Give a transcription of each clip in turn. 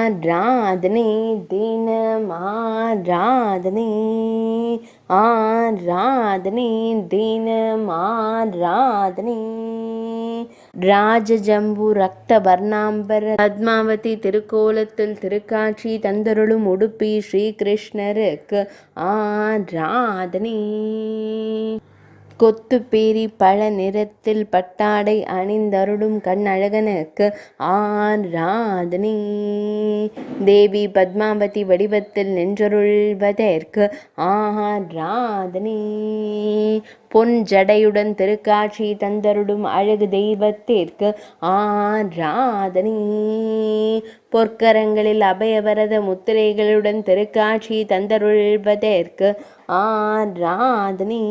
ஆராதனை தினம் ஆராதனை ஆராதனை தினம் ஆராதனை ராஜஜம்பு ரக்த வர்ணாம்பர பத்மாவதி திருக்கோலத்தில் திருக்காட்சி தந்தருளும் உடுப்பி ஸ்ரீகிருஷ்ணருக்கு ஆராதனை கொத்துப்பேரி பல நிறத்தில் பட்டாடை அணிந்தருளும் கண்ணழகனுக்கு ஆராதனை தேவி பத்மாவதி வடிவத்தில் நின்றருள்வதற்கு ஆராதனை பொன் ஜடையுடன் திருக்காட்சி தந்தருடும் அழகு தெய்வத்திற்கு ஆராதனை பொற்கரங்களில் அபயவரத முத்திரைகளுடன் திருக்காட்சி தந்தருள்வதற்கு ஆராதனை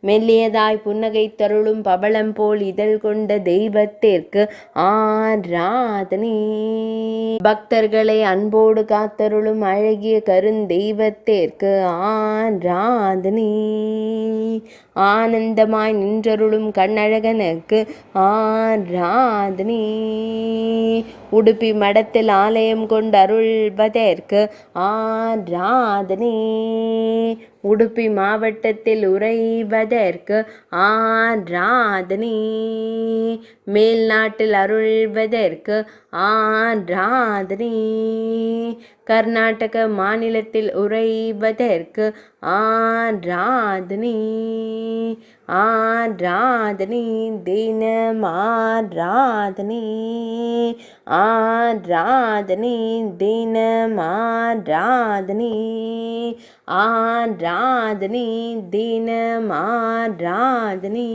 மெல்லியதாய் புன்னகை தருளும் பவளம் போல் இதழ் கொண்ட தெய்வத்திற்கு ஆராதனை பக்தர்களை அன்போடு காத்தருளும் அழகிய கருந்தெய்வத்திற்கு ஆராதனை ஆனந்தமாய் நின்றருளும் கண்ணழகனுக்கு ஆராதனை உடுப்பி மடத்தில் ஆலயம் கொண்டு அருள்வதற்கு ஆராதனை உடுப்பி மாவட்டத்தில் உறைவதற்கு ஆராதனை மேல் நாட்டில் அருள்வதற்கு ஆராதனை கர்நாடக மாநிலத்தில் உறைவதற்கு ஆராதனை ஆராதனை தினம் ஆராதனை ஆராதனை தினம் ஆராதனை ஆராதனை தினம் ஆராதனை